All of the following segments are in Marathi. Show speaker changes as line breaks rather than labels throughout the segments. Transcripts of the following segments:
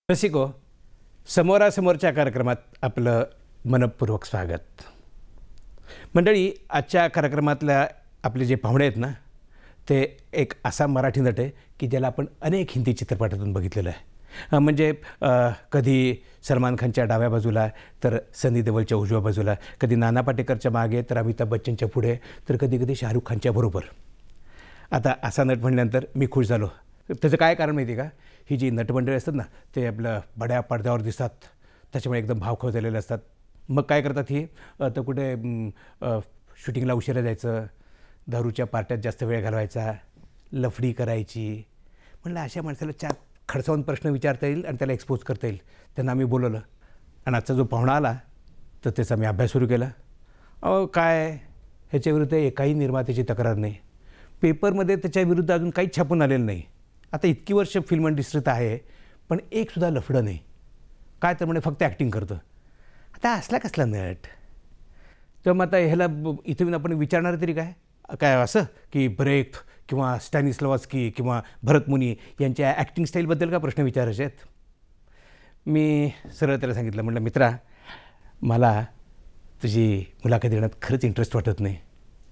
रसिको, समोरासमोरच्या कार्यक्रमात आपलं मनपूर्वक स्वागत. मंडळी, आजच्या कार्यक्रमातल्या आपले जे पाहुणे आहेत ना, ते एक असा मराठी नट आहे की ज्याला आपण अनेक हिंदी चित्रपटातून बघितलेलं आहे. म्हणजे कधी सलमान खानच्या डाव्या बाजूला तर सनी देओलच्या उजव्या बाजूला, कधी नाना पाटेकरच्या मागे तर अमिताभ बच्चनच्या पुढे, तर कधी कधी शाहरुख खानच्या बरोबर. आता असा नट म्हटल्यानंतर मी खुश झालो. त्याचं काय कारण माहिती आहे का? ही जी नटमंडळी असतात ना, ते आपलं बड्या पडद्यावर दिसतात, त्याच्यामुळे एकदम भाव झालेले असतात. मग काय करतात ही, तर कुठे शूटिंगला उशिरा जायचं, दारूच्या पार्ट्यात जास्त वेळ घालवायचा, लफडी करायची. म्हणलं अशा माणसाला चार खडसावून प्रश्न विचारता येईल आणि त्याला एक्सपोज करता येईल. त्यांना आम्ही बोलवलं आणि आजचा जो पाहुणा आला तर त्याचा मी अभ्यास सुरू केला. काय ह्याच्याविरुद्ध एकाही निर्मात्याची तक्रार नाही, पेपरमध्ये त्याच्याविरुद्ध अजून काहीच छापून आलेलं नाही. आता इतकी वर्ष फिल्म इंडस्ट्रीत आहे पण एकसुद्धा लफडं नाही. काय तर म्हणे फक्त ॲक्टिंग करतं. आता असला कसला नट? तर मग आता ह्याला इथं येऊन आपण विचारणार तरी काय काय असं की ब्रेक किंवा स्टॅनिस्लॉव्स्की किंवा भरत मुनी यांच्या ॲक्टिंग स्टाईलबद्दल का प्रश्न विचारायचे आहेत? मी सरळ त्याला सांगितलं, म्हटलं मित्रा, मला तुझी मुलाखत देण्यात खरंच इंटरेस्ट वाटत नाही.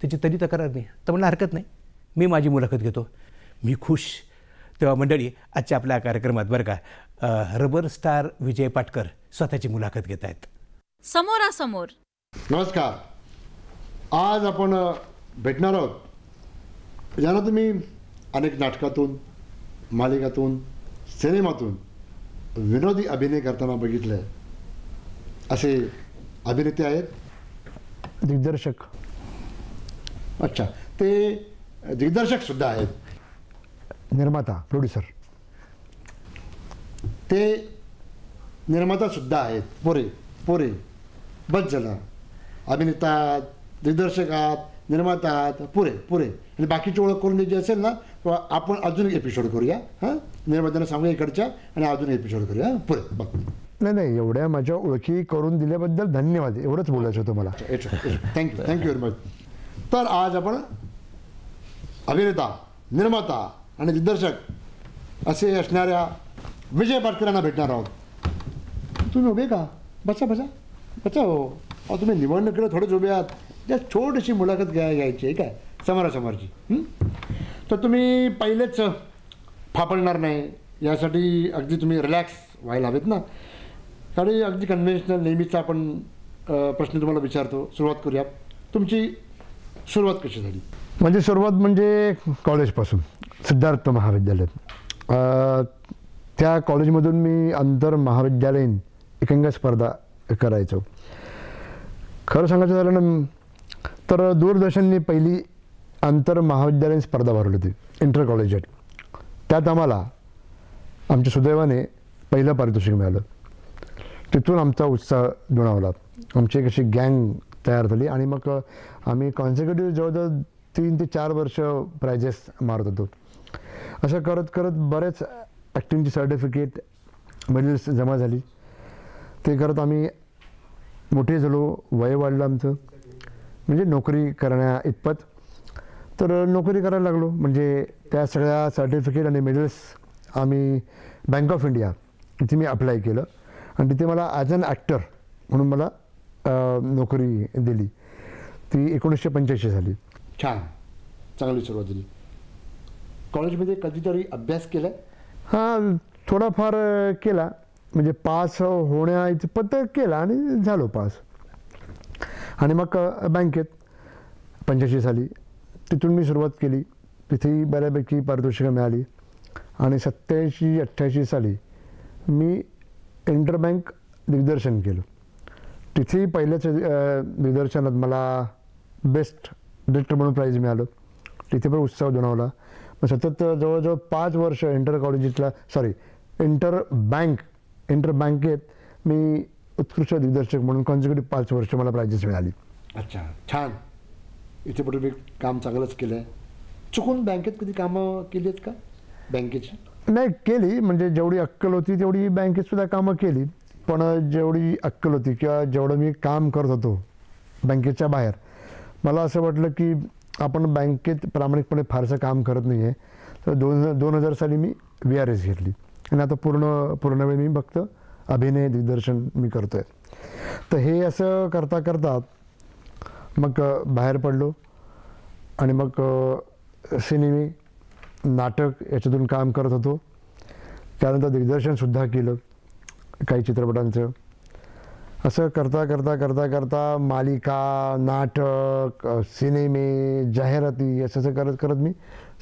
त्याची तरी तक्रार नाही. तर म्हणलं हरकत नाही, मी माझी मुलाखत घेतो. मी खुश. तेव्हा मंडळी, आजच्या आपल्या कार्यक्रमात बरं का, रबर स्टार विजय पाटकर स्वतःची मुलाखत घेत आहेत.
समोरासमोर.
नमस्कार. आज आपण भेटणार आहोत ज्यांना तुम्ही अनेक नाटकातून, मालिकातून, सिनेमातून विनोदी अभिनय करताना बघितलं आहे. असे अभिनेते आहेत,
दिग्दर्शक.
अच्छा, ते दिग्दर्शकसुद्धा आहेत,
निर्माता, प्रोड्युसर.
ते निर्मातासुद्धा आहेत. पोरे बस झाला. अभिनेतात, दिग्दर्शकात, निर्मातात, पुरे आणि बाकीची ओळख करून द्यायची असेल ना, किंवा आपण अजून एक एपिसोड करूया. हां, निर्मात्यांना सांगूया इकडच्या आणि अजून एक एपिसोड करूया. पुरे बघ.
नाही, एवढ्या माझ्या ओळखी करून दिल्याबद्दल धन्यवाद. एवढंच बोलायचं होतं मला.
Thank you very much. तर आज आपण अभिनेता, निर्माता आणि दिग्दर्शक असे असणाऱ्या विजय पाटकरांना भेटणार आहोत. तुम्ही उभे का? बसा हो. तुम्ही निवडणुकीला थोडेच उभे आहात. ज्या छोटीशी मुलाखत घ्यायची आहे काय, समोरासमोरची. तर तुम्ही पहिलेच फापडणार नाही यासाठी अगदी तुम्ही रिलॅक्स व्हायला हवेत ना. कारण अगदी कन्व्हेन्शनल नेहमीचा आपण प्रश्न तुम्हाला विचारतो. सुरुवात करूया. तुमची सुरुवात कशी झाली?
म्हणजे सुरुवात म्हणजे कॉलेजपासून, सिद्धार्थ महाविद्यालयात. त्या कॉलेजमधून मी आंतर महाविद्यालयीन एकांकिका स्पर्धा करायचो. खरं सांगायचं झालं ना, तर दूरदर्शनने पहिली आंतर महाविद्यालयीन स्पर्धा भरवली होती, इंटर कॉलेजिएट. त्यात आम्हाला आमच्या सुदैवाने पहिलं पारितोषिक मिळालं. तिथून आमचा उत्साह दुणावला. आमची एक अशी गँग तयार झाली आणि मग आम्ही कॉन्सिक्युटिव्ह जवळजवळ 3 ते 4 वर्ष प्राइजेस मारत होतो. असं करत करत बरेच ॲक्टिंगची सर्टिफिकेट, मेडल्स जमा झाली. ते करत आम्ही मोठे झालो, वय वाढलं आमचं, म्हणजे नोकरी करण्या इतपत. तर नोकरी करायला लागलो. म्हणजे त्या सगळ्या सर्टिफिकेट आणि मेडल्स आम्ही बँक ऑफ इंडिया इथे मी अप्लाय केलं आणि तिथे मला ॲज अन ॲक्टर म्हणून मला नोकरी दिली. ती 1985 झाली.
छान, चांगली सुरुवात झाली. कॉलेजमध्ये कधीतरी अभ्यास केला?
हां, थोडाफार केला. म्हणजे पास होण्या इतपत केला आणि झालो पास. आणि मग बँकेत 85 साली तिथून मी सुरुवात केली. तिथेही बऱ्यापैकी पारितोषिकं मिळाली. आणि 87-88 साली मी इंटरबँक दिग्दर्शन केलं. तिथेही पहिल्याच दिग्दर्शनात मला बेस्ट डिरेक्टर म्हणून प्राईज मिळालं. तिथे पण उत्साह दुणावला. मग सतत जवळजवळ 5 वर्ष इंटर बँकेत मी उत्कृष्ट दिग्दर्शक म्हणून कॉन्सिक्युटिव्ह 5 वर्ष मला प्राइजेस मिळाली.
अच्छा, छान. इथे पूर्वी काम चांगलंच केलं आहे. चुकून बँकेत कधी कामं केली आहेत का बँकेची?
नाही केली. म्हणजे जेवढी अक्कल होती तेवढी बँकेतसुद्धा कामं केली. पण जेवढी अक्कल होती किंवा जेवढं मी काम करत होतो बँकेच्या बाहेर, मला असं वाटलं की आपण बँकेत प्रामाणिकपणे फारसं काम करत नाही आहे, तर 2000 साली मी VRS घेतली आणि आता पूर्णवेळ मी फक्त अभिनय दिग्दर्शन मी करतो आहे. तर हे असं करता करता मग बाहेर पडलो आणि मग सिनेमे नाटक याच्यातून काम करत होतो. त्यानंतर दिग्दर्शनसुद्धा केलं काही चित्रपटांचं. असं करता करता करता करता मालिका, नाटक, सिनेमे, जाहिराती असं करत करत मी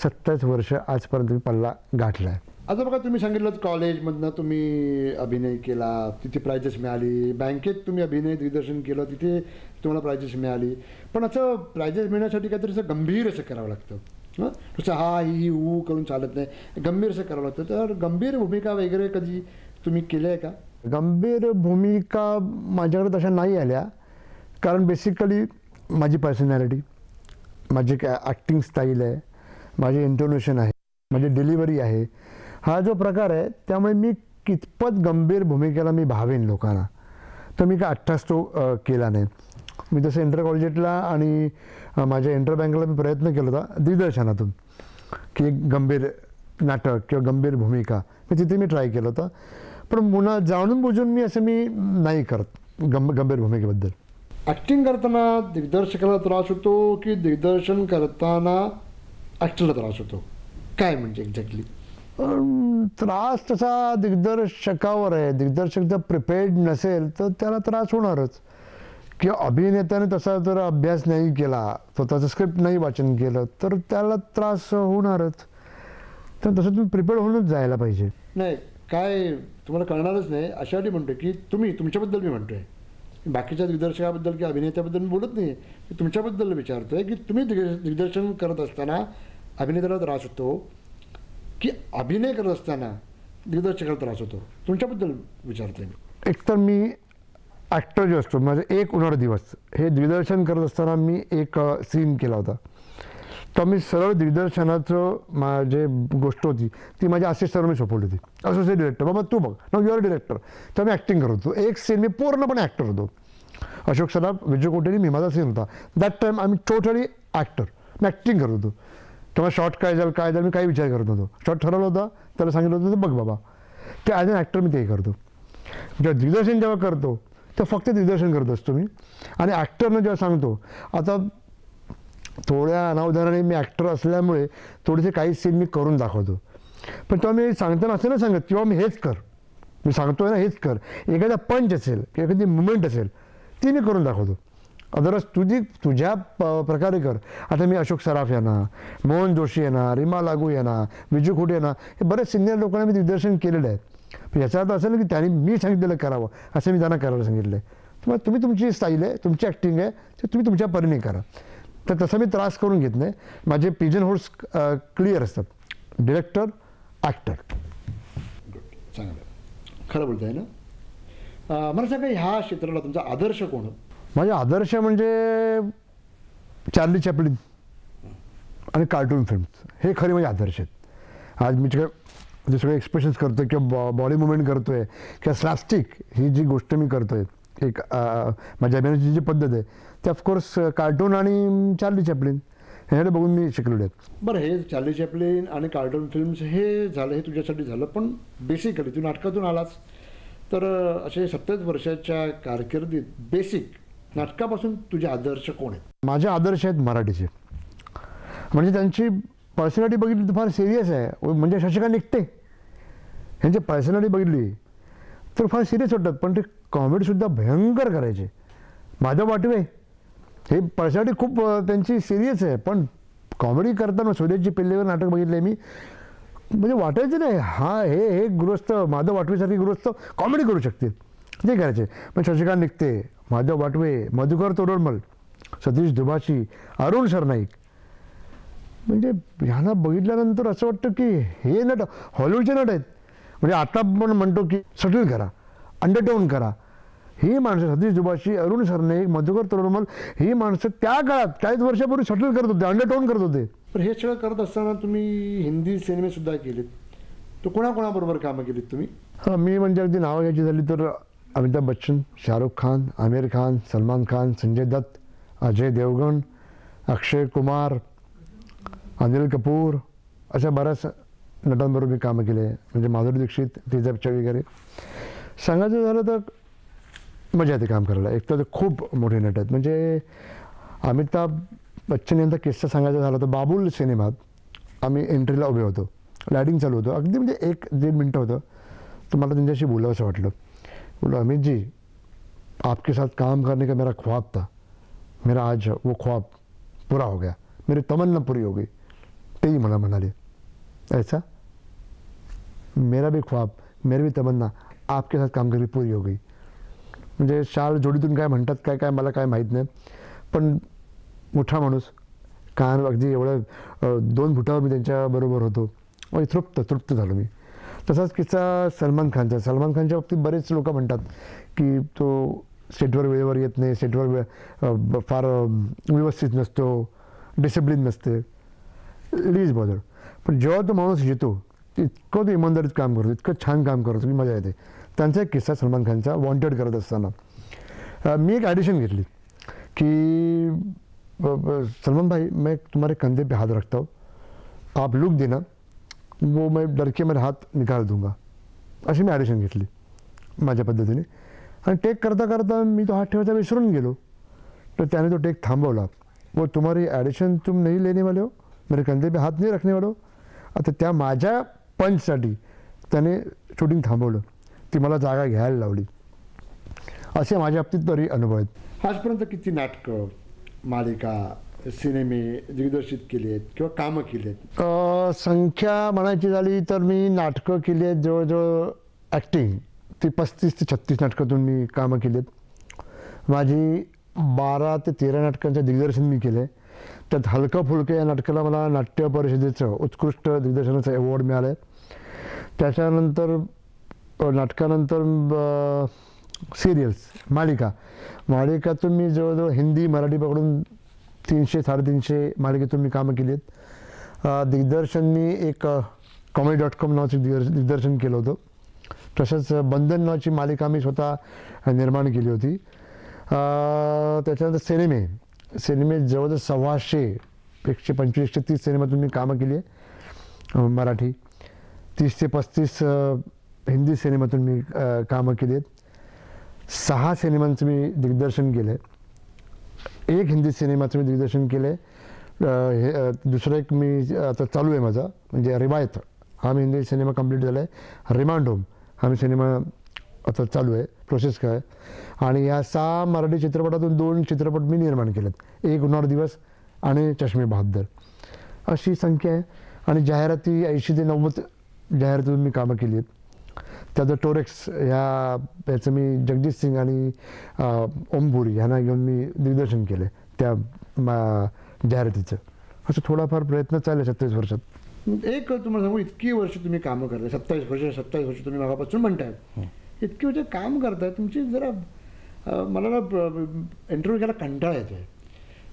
27 वर्ष आजपर्यंत मी पल्ला गाठला आहे.
आता बघा, तुम्ही सांगितलं कॉलेजमधनं तुम्ही अभिनय केला, तिथे प्राइजेस मिळाली. बँकेत तुम्ही अभिनय दिग्दर्शन केलं, तिथे तुम्हाला प्राइजेस मिळाली. पण असं प्राइजेस मिळण्यासाठी काहीतरी असं गंभीर असं करावं लागतं. नुसतं हा ही ऊ करून चालत नाही, गंभीर असं करावं लागतं. तर गंभीर भूमिका वगैरे कधी तुम्ही केल्या आहे का?
गंभीर भूमिका माझ्याकडे तशा नाही आल्या, कारण बेसिकली माझी पर्सनॅलिटी, माझी काय ॲक्टिंग स्टाईल आहे, माझी इंटोनेशन आहे, माझी डिलिव्हरी आहे, हा जो प्रकार आहे, त्यामुळे मी कितपत गंभीर भूमिकेला मी भावेन लोकांना, तर मी काय अट्टास तो केला नाही. मी तसं इंटर कॉलेजिएटला आणि माझ्या इंटर बँकला मी प्रयत्न केला होता दिग्दर्शनातून की एक गंभीर नाटक किंवा गंभीर भूमिका मी तिथे मी ट्राय केलं होतं. पण पुन्हा जाणून बुजून मी असं मी नाही करत गंभीर भूमिकेबद्दल.
ॲक्टिंग करताना दिग्दर्शकाला त्रास होतो की दिग्दर्शन करताना ॲक्टरला त्रास होतो? काय म्हणजे एक्झॅक्टली?
त्रास तसा दिग्दर्शकावर आहे. दिग्दर्शक जर प्रिपेअर्ड नसेल तर त्याला त्रास होणारच. किंवा अभिनेत्याने तसा जर अभ्यास नाही केला, स्वतःचं स्क्रिप्ट नाही वाचन केलं, तर त्याला त्रास होणारच. तर तसं तुम्ही प्रिपेअर्ड होऊनच जायला पाहिजे.
नाही, काय तुम्हाला कळणारच नाही अशासाठी म्हणतो की तुमच्याबद्दल मी म्हणतोय, बाकीच्या दिग्दर्शकाबद्दल किंवा अभिनेत्याबद्दल मी बोलत नाही, की तुमच्याबद्दल विचारतोय की तुम्ही दिग्दर्शन करत असताना अभिनेत्याला त्रास होतो की अभिनय करत असताना दिग्दर्शकाला त्रास होतो? तुमच्याबद्दल विचारतोय मी.
एकतर मी ॲक्टर जो असतो, माझे एक उन्हाळा दिवस हे दिग्दर्शन करत असताना मी एक सीन केला होता. तर मी सरळ दिग्दर्शनाचं माझे गोष्ट होती ती माझ्या असिस्टंटवर मी सोपवली होती. असोसिएट डिरेक्टर, बाबा तू बघ ना, युअर डिरेक्टर. तर मी ॲक्टिंग करत होतो. एक सीन मी पूर्णपणे ॲक्टर होतो. अशोक सराफ, विजय कोटेरी, मी माझा सीन होता. दॅट टाईम आम्ही टोटली ॲक्टर, मी ॲक्टिंग करत होतो. तेव्हा शॉर्ट काय झालं मी काही विचार करत नव्हतो. शॉर्ट ठरवलं होता, त्याला सांगितलं होतं बघ बाबा, ते ॲज अन ॲक्टर मी ते करतो. जेव्हा दिग्दर्शन जेव्हा करतो तर फक्त दिग्दर्शन करत असतो मी. आणि ॲक्टरनं जेव्हा सांगतो, आता थोड्या अनावधानाने मी ॲक्टर असल्यामुळे थोडेसे काही सीन मी करून दाखवतो. पण तेव्हा मी सांगताना असं नाही सांगत किंवा मी हेच कर, मी सांगतोय ना हेच कर. एखादा पंच असेल किंवा एखादी मुवमेंट असेल ती मी करून दाखवतो. अदरवाईज तुझ्या प्रकारे कर. आता मी अशोक सराफ यांना, मोहन जोशी यांना, रीमा लागू यांना, विजू खोटे यांना, हे बरेच सिनियर लोकांना मी दिग्दर्शन केलेलं आहे. याचा अर्थ असं ना की त्यांनी मी सांगितलेलं करावं असं मी त्यांना करायला सांगितलं आहे. मग तुम्ही तुमची स्टाईल आहे, तुमची ॲक्टिंग आहे, ते तुम्ही तुमच्या परीने करा. तर तसं मी त्रास करून घेत नाही. माझे पिजन होल्स क्लिअर असतात, डिरेक्टर, ॲक्टर.
चांगलं, खरं बोलताय ना. मला सांगा, ह्या क्षेत्राला तुमचा आदर्श कोण?
माझे आदर्श म्हणजे चार्ली चॅपलिन आणि कार्टून फिल्म्स, हे खरे माझे आदर्श आहेत. आज मी जे सगळे एक्सप्रेशन्स करतो आहे किंवा बॉडी मुवमेंट करतो आहे किंवा स्लॅपस्टिक ही जी गोष्ट मी करतो आहे, एक माझ्या अभिनयाची जी पद्धत आहे ते ऑफकोर्स कार्टून आणि चार्ली चॅपलिन ह्याकडे बघून मी शिकलेलो आहे.
बरं, हे चार्ली चॅपलिन आणि कार्टून फिल्म्स हे झालं, हे तुझ्यासाठी झालं. पण बेसिकली तू नाटकातून आलास, तर असे 27 वर्षाच्या कारकिर्दीत बेसिक नाटकापासून तुझे आदर्श कोण आहेत?
माझे आदर्श आहेत मराठीचे. म्हणजे त्यांची पर्सनॅलिटी बघितली तर फार सिरियस आहे. म्हणजे शशिकांत निकटे यांची पर्सनॅलिटी बघितली तर फार सिरियस वाटतात, पण ते कॉमेडीसुद्धा भयंकर करायचे. माधव वाटवे हे पर्सनॅलिटी खूप त्यांची सिरियस आहे, पण कॉमेडी करताना सूर्याची पिल्लेवर नाटक बघितलं आहे मी, म्हणजे वाटायचं नाही हे गृहस्थ, माधव वाटवेसारखी गृहस्थ कॉमेडी करू शकतील, ते करायचे. पण शशिकांत निकटे, माधव वाटवे, मधुकर तोरडमल, सतीश दुभाषी, अरुण सरनाईक, म्हणजे ह्यांना बघितल्यानंतर असं वाटतं की हे नट हॉलिवूडचे नट आहेत. म्हणजे आता आपण म्हणतो की सटल करा, अंडरटोन करा. ही माणसं सतीश दुभाषी, अरुण सरनाईक, मधुकर तोरडमल, ही माणसं त्या काळात 40 वर्षापूर्वी सटल करत होते, अंडरटोन करत होते.
पण हे सगळं करत असताना तुम्ही हिंदी सिनेमेसुद्धा केलेत, तर कोणाकोणाबरोबर कामं केलीत तुम्ही?
हां, मी म्हणजे अगदी नावं घ्यायची झाली तर अमिताभ बच्चन, शाहरुख खान, आमिर खान, सलमान खान, संजय दत्त, अजय देवगण, अक्षय कुमार, अनिल कपूर अशा बऱ्याच नटांबरोबर मी कामं केले, म्हणजे माधुरी दीक्षित, तेजाबच्या वगैरे. सांगायचं झालं तर मजा येते काम करायला. एक तर खूप मोठे नट आहेत, म्हणजे अमिताभ बच्चन यांचा किस्सा सांगायचा झाला तर बाबुल सिनेमात आम्ही एंट्रीला उभे होतो, लायटिंग चालू होतं, अगदी म्हणजे 1-1.5 मिनटं होतं. तर मला त्यांच्याशी बोलावं असं वाटलं. बोलो अमित जी, आपके साथ काम करने का मेरा ख्वाब था, मेरा आज वो ख्वाब पूरा हो गया, मेरी तमन्ना पूरी हो गई. तेही मला म्हणाले, ऐसा मेरा भी ख्वाब, मेरी भी तमन्ना आपके साथ काम करके पूरी हो गई. म्हणजे शाल जोडीतून काय म्हणतात काय काय मला काय माहीत नाही, पण मोठा माणूस, कान अगदी एवढं 2 फुटावर मी त्यांच्याबरोबर होतो. मग तृप्त झालो मी. तसाच किस्सा सलमान खानचा. सलमान खानच्या बाबतीत बरेच लोक म्हणतात की तो सेटवर वेळेवर येत नाही, सेटवर फार व्यवस्थित नसतो, डिसिप्लिन नसते. It is bother. पण जेव्हा तो माणूस येतो इतकं तो इमानदारीत काम करतो, इतकं छान काम करतो की मजा येते. त्यांचा एक किस्सा सलमान खानचा वॉन्टेड करत असताना मी एक ॲडिशन घेतली की सलमान भाई मैं तुम्हारे कंधे पे हाथ रखता हूँ, आप लुक देना, वो मैं डर के मेरे हात निकाल दूंगा. अशी मी ॲडिशन घेतली माझ्या पद्धतीने. आणि टेक करता करता मी तो हात ठेवायचा विसरून गेलो. तर त्याने तो टेक थांबवला. वो तुम्हारी ॲडिशन तुम नहीं लेने वाले हो, मेरे कंधे पे हात नाही रखने वाले हो. आता त्या माझ्या पंचसाठी त्याने शूटिंग थांबवलं, ती मला जागा घ्यायला लावली. असे माझ्या बाबतीत तरी अनुभव आहेत.
आजपर्यंत किती नाटकं, मालिका, सिनेमे दिग्दर्शित केली आहेत किंवा कामं केली आहेत?
संख्या म्हणायची झाली तर मी नाटकं केली आहेत जवळजवळ ॲक्टिंग ती 35 ते 36 नाटकातून मी कामं केली आहेत. माझी 12 ते 13 नाटकांचं दिग्दर्शन मी केलं आहे. त्यात हलकं फुलकं या नाटकाला मला नाट्य परिषदेचं उत्कृष्ट दिग्दर्शनाचं अवॉर्ड मिळालं आहे. त्याच्यानंतर नाटकानंतर सिरियल्स, मालिकातून मी जवळजवळ हिंदी मराठी पकडून 300-350 मालिकेतून मी कामं केली आहेत. दिग्दर्शन मी एक comedy.com नावाचं दिग्दर्शन केलं होतं. तसंच बंधन नावाची मालिका मी स्वतः निर्माण केली होती. त्याच्यानंतर सिनेमे जवळजवळ 125 125-130 सिनेमातून मी कामं केली आहे मराठी. 30 ते 35 हिंदी सिनेमातून मी कामं केली आहेत. 6 सिनेमांचं मी दिग्दर्शन केलं आहे. 1 हिंदी सिनेमाचं मी दिग्दर्शन केलं आहे. दुसरं एक मी आता चालू आहे माझा, म्हणजे रिवायत हा मी हिंदी सिनेमा कंप्लीट झाला आहे. रिमांड होम हा मी सिनेमा आता चालू आहे, प्रोसेस काय. आणि या 6 मराठी चित्रपटातून 2 चित्रपट मी निर्माण केलेत, एक उन्हाळ दिवस आणि चष्मे बहाद्दर, अशी संख्या आहे. आणि जाहिराती 80 ते 90 जाहिरातीतून मी कामं केली आहेत. त्याचं टोरेक्स याचं मी जगजित सिंग आणि ओमपुरी ह्यांना घेऊन मी दिग्दर्शन केलं त्या जाहिरातीचं. असं थोडाफार प्रयत्न चालले 27 वर्षात.
एक तुम्हाला सांगू, इतकी वर्ष तुम्ही कामं करताय, 27 वर्ष तुम्ही मागापासून म्हणताय, इतकी वर्ष काम करताय, तुमची जरा मला ना इंटरव्ह्यू घ्यायला कंटाळा येतोय.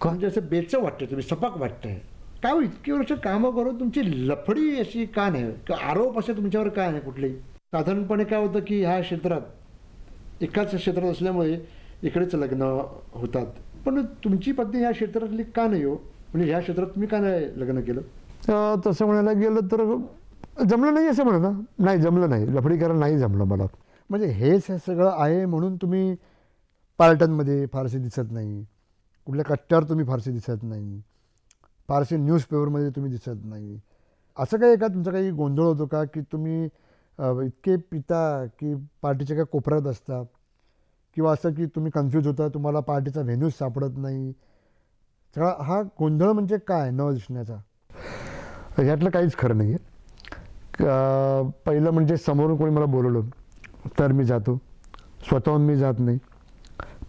म्हणजे असं बेचं वाटतंय, तुम्ही सपाक वाटतंय. काय हो, इतकी वर्ष कामं करून तुमची लफडी अशी का नाही, आरोप असे तुमच्यावर काय नाही कुठलेही? साधारणपणे काय होतं की ह्या क्षेत्रात एकाच क्षेत्रात असल्यामुळे इकडेच लग्न होतात, पण तुमची पत्नी ह्या क्षेत्रातली का नाही हो? म्हणजे ह्या क्षेत्रात तुम्ही का नाही लग्न केलं?
तसं म्हणायला गेलं तर जमलं नाही असं म्हणा. नाही जमलं नाही, लफडी करायला नाही जमलं मला. म्हणजे हेच सगळं आहे म्हणून तुम्ही पार्ट्यांमध्ये फारसे दिसत नाही, कुठल्या कट्ट्यावर तुम्ही फारसे दिसत नाही, फारसे न्यूजपेपरमध्ये तुम्ही दिसत नाही. असं काही का तुमचा काही गोंधळ होतो का की तुम्ही इतके पिता की पार्टीच्या काय कोपऱ्यात असता, किंवा असं की तुम्ही कन्फ्यूज होता, तुम्हाला पार्टीचा व्हेन्यूज सापडत नाही? सगळा हा गोंधळ म्हणजे काय न दिसण्याचा? यातलं काहीच खरं नाही आहे. पहिलं म्हणजे समोरून कोणी मला बोलवलं तर मी जातो, स्वतःहून मी जात नाही.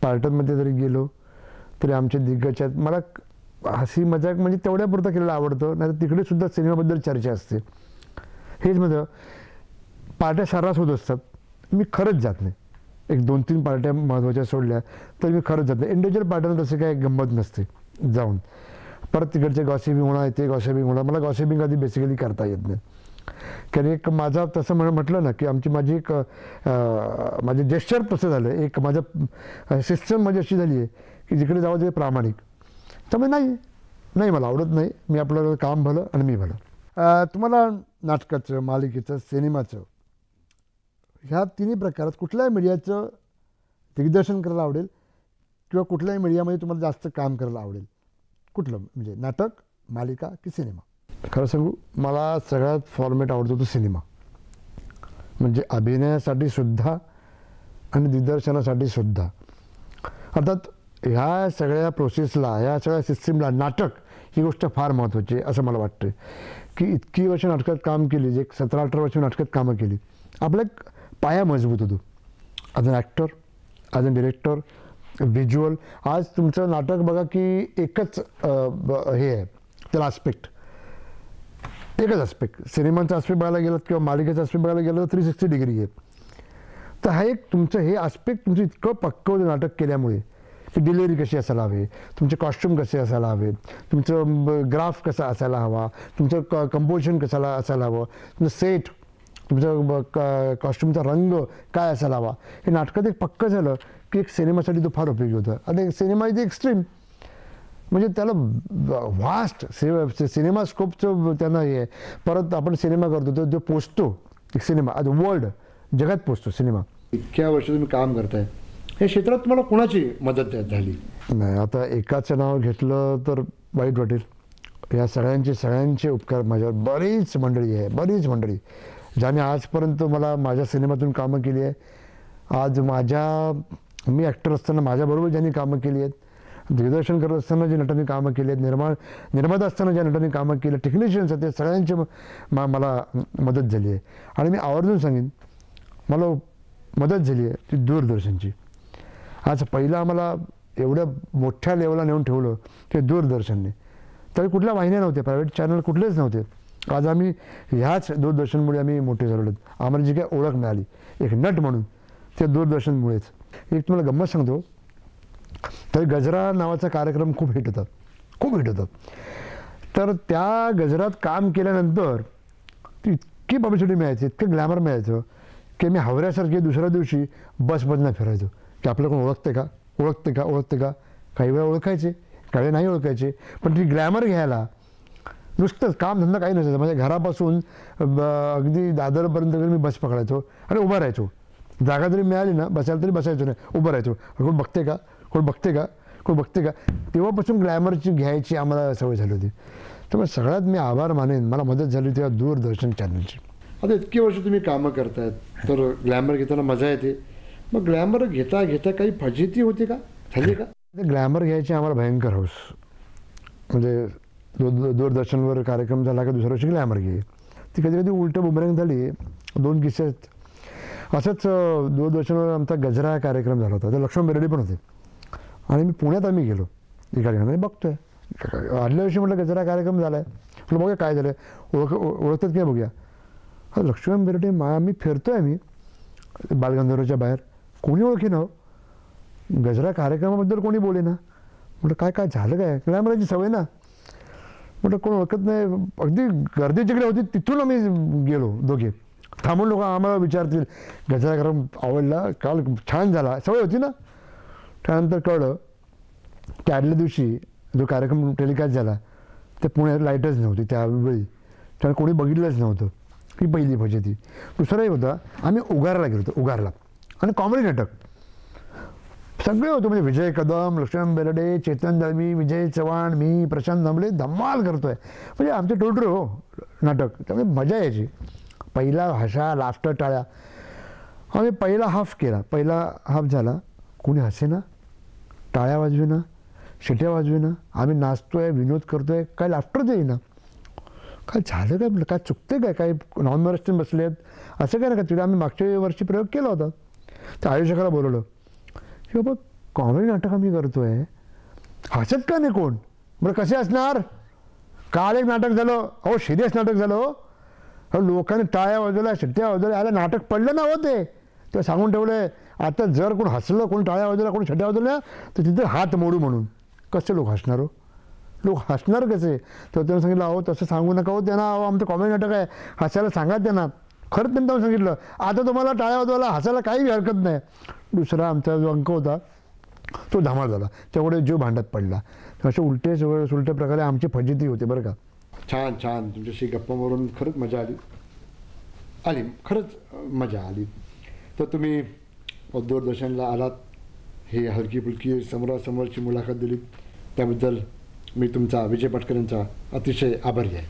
पार्ट्यांमध्ये जरी गेलो तरी आमचे दिग्गज आहेत, मला हसी मजाक म्हणजे तेवढ्यापुरतं केलेलं आवडतं, नाही तर तिकडे सुद्धा सिनेमाबद्दल चर्चा असते. हेच म्हणजे पार्ट्या सर्रास होत असतात, मी खरंच जात नाही. एक 2-3 पार्ट्या महत्त्वाच्या सोडल्या तर मी खरंच जात नाही. इंडिव्हिज्युअल पार्ट्यांना तसं काही गंमत नसते जाऊन. परत तिकडचे गॉसिपिंग होणार, ते गॉसिपिंग होणार. मला गॉसिपिंग आधी बेसिकली करता येत नाही. कारण एक माझा तसं म्हटलं ना की माझी एक माझे जेस्चर तसं झालं, एक माझं सिस्टम माझी अशी झाली आहे की जिकडे जावं ते प्रामाणिक. त्यामुळे नाही, नाही, मला आवडत नाही. मी आपलं काम भलं आणि मी भलं. तुम्हाला नाटकाचं, मालिकेचं, सिनेमाचं ह्या तिन्ही प्रकारात कुठल्याही मीडियाचं दिग्दर्शन करायला आवडेल किंवा कुठल्याही मीडियामध्ये तुम्हाला जास्त काम करायला आवडेल? कुठलं, म्हणजे नाटक, मालिका की सिनेमा? खरं सांगू, मला सगळ्यात फॉर्मॅट आवडतो तो सिनेमा. म्हणजे अभिनयासाठी सुद्धा आणि दिग्दर्शनासाठी सुद्धा. अर्थात ह्या सगळ्या प्रोसेसला, ह्या सगळ्या सिस्टीमला नाटक ही गोष्ट फार महत्त्वाची आहे असं मला वाटतं. की इतकी वर्ष नाटकात काम केली, जे 17-18 वर्ष नाटकात कामं केली, आपला एक पाया मजबूत होतो as an actor, as an director, visual. आज तुमचं नाटक बघा की एकच हे आहे त्याला आस्पेक्ट, एकच आस्पेक्ट. सिनेमाचा आस्पेक्ट बघायला गेलं किंवा मालिकेचा आस्पेक्ट बघायला गेलं तर 360 डिग्री आहे. तर हा एक तुमचं हे आस्पेक्ट तुमचं इतकं पक्कं होतं नाटक केल्यामुळे की डिलिव्हरी कशी असायला हवी, तुमचे कॉस्ट्यूम कसे असायला हवे, तुमचं ग्राफ कसा असायला हवा, तुमचं कंपोजिशन कसाला असायला हवं, तुमचं सेट, तुमचं कॉस्ट्यूमचा रंग काय असायला हवा, हे नाटकात एक पक्कं झालं की एक सिनेमासाठी तो फार उपयोगी होता. आता एक सिनेमा इथे एक्स्ट्रीम, म्हणजे त्याला व्हास्ट सिनेमा स्कोपचं त्यांना हे आहे. परत आपण सिनेमा करतो तर जो पोचतो एक सिनेमा आज वर्ल्ड, जगात पोचतो सिनेमा. इतक्या वर्ष तुम्ही काम करताय, या क्षेत्रात तुम्हाला कोणाची मदत झाली? नाही, आता एकाचं नाव घेतलं तर वाईट वाटेल. या सगळ्यांचे उपकार माझ्यावर बरीच मंडळी आहे, बरीच मंडळी ज्याने आजपर्यंत मला माझ्या सिनेमातून कामं केली आहे. आज मी ॲक्टर असताना माझ्याबरोबर ज्यांनी कामं केली आहेत, दिग्दर्शन करत असताना जे नटांनी कामं केली आहेत, निर्माता असताना ज्या नटांनी कामं केली, टेक्निशियन्स आहेत, ते सगळ्यांची मला मदत झाली आहे. आणि मी आवर्जून सांगेन, मला मदत झाली आहे ती दूरदर्शनची. आज पहिला आम्हाला एवढ्या मोठ्या लेवलला नेऊन ठेवलं ते दूरदर्शनने. तरी कुठल्या वाहिन्या नव्हत्या, प्रायव्हेट चॅनल कुठलेच नव्हते. आज आम्ही ह्याच दूरदर्शनमुळे आम्ही मोठे झालो आहोत. आम्हाला जी काही ओळख मिळाली एक नट म्हणून, ते दूरदर्शनमुळेच. एक तुम्हाला गंमत सांगतो, तर गजरा नावाचा कार्यक्रम खूप हिट होतात. तर त्या गजरात काम केल्यानंतर इतकी पब्लिसिटी मिळायची, इतकं ग्लॅमर मिळायचं की मी हावऱ्यासारखे दुसऱ्या दिवशी बसमधनं फिरायचो की आपलं कोण ओळखते का. काही वेळा ओळखायचे, काही वेळा नाही ओळखायचे, पण ती ग्लॅमर घ्यायला नुसतंच कामधंदा काही नसायचं. माझ्या घरापासून अगदी दादरपर्यंत मी बस पकडायचो आणि उभं राहायचो. जागा जरी मिळाली ना बसायला तरी बसायचो नाही, उभं राहायचो. कोण बघते का. तेव्हापासून ग्लॅमरची घ्यायची आम्हाला सवय झाली होती. त्यामुळे सगळ्यात मी आभार मानेन, मला मदत झाली तेव्हा दूरदर्शन चॅनलची. आता इतकी वर्ष तुम्ही कामं करतायत, तर ग्लॅमर घेताना मजा येते. मग ग्लॅमर घेता काही फजिती होती का, झाली का? ग्लॅमर घ्यायची आम्हाला भयंकर हौस. म्हणजे दूरदर्शनवर कार्यक्रम झाला का दुसऱ्या वर्षी ग्लॅमर घे. ती कधी उलटं बुमरँग झाली. 2 किस्से आहेत. असंच दूरदर्शनवर आमचा गजरा कार्यक्रम झाला होता. ते लक्ष्मण बेर्डे पण होते आणि पुण्यात आम्ही गेलो एका ठिकाणी. बघतोय आदल्या दिवशी म्हटलं गजरा कार्यक्रम झाला आहे, म्हटलं बघूया काय झालं, ओळखतात काय बघूया. हा लक्ष्मण बेर्डे, मी फिरतोय, आम्ही बालगंधर्वच्या बाहेर, कोणी ओळखी ना. गजरा कार्यक्रमाबद्दल कोणी बोले ना. म्हटलं काय झालं काय, ग्लॅमरची सवय ना. म्हटलं कोण ओळखत नाही. अगदी गर्दी जिकडे होती तिथून आम्ही गेलो दोघे. थांबून लोक आम्हाला विचारतील गजरा कार्यक्रम आवडला, काल छान झाला, सवय होती ना. त्यानंतर कळलं की आदल्या दिवशी जो कार्यक्रम टेलिकास्ट झाला ते पुण्यात लाईटच नव्हती त्यावेळी, त्याला कोणी बघितलंच नव्हतं. ही पहिली फजिती. दुसराही होता, आम्ही उगारला गेलो होतो, उगारला, आणि कॉमेडी नाटक सगळे होतो. म्हणजे विजय कदम, लक्ष्मण बेर्डे, चेतन दळवी, विजय चव्हाण, मी, प्रशांत दामले, धमाल करतोय. म्हणजे आमचे टोटल हो नाटक, त्यामुळे मजा यायची. पहिला हसा, लाफ्टर, टाळ्या. आम्ही पहिला हाफ केला, पहिला हाफ झाला, कोणी हसेना, टाळ्या वाजवेना, शिट्या वाजवेना. आम्ही नाचतोय, विनोद करतोय, काय लाफ्टर येईना. काय झालं काय, म्हटलं काय चुकते काय नॉन महाराष्ट्रीयन बसले आहेत असं काय नका. तिथे आम्ही मागच्या वर्षी प्रयोग केला होता. तर आयोजकाला बोलवलं की बाबा कॉमेडी नाटक आम्ही करतोय, हसत का नाही कोण. बरं कसे असणार, काल एक नाटक झालं, सिरियस नाटक झालं, लोकांनी टाळ्या वाजवल्या, शिट्ट्या वाजवल्या, आलं नाटक पडलं ना होते. ते सांगून ठेवलंय आता जर कोण हसलं, कोण टाळ्या वाजवल्या, कोण शिट्ट्या वाजवल्या तर तिथे हात मोडू म्हणून. कसे लोक हसणार हो, लोक हसणार कसे. तर त्यांना सांगितलं अहो तसं सांगू नका हो, त्यांना आमचं कॉमेडी नाटक आहे, हसायला सांगा त्यांना. खरंच त्यांना सांगितलं आता तुम्हाला टाळ्या वाजवायला हसायला काही हरकत नाही. दुसरा आमचा जो अंक होता तो धमाल झाला, त्यामुळे जीव भांड्यात पडला. असे उलटे सुलटे प्रकारे आमची फजिती होते बरं का.
छान छान, तुमच्याशी गप्पा मारून खरंच मजा आली खरंच मजा आली. तर तुम्ही दूरदर्शनला आलात, ही हलकी फुलकी समोरासमोरची मुलाखत दिलीत, त्याबद्दल मी तुमचा, विजय पाटकर यांचा अतिशय आभारी आहे.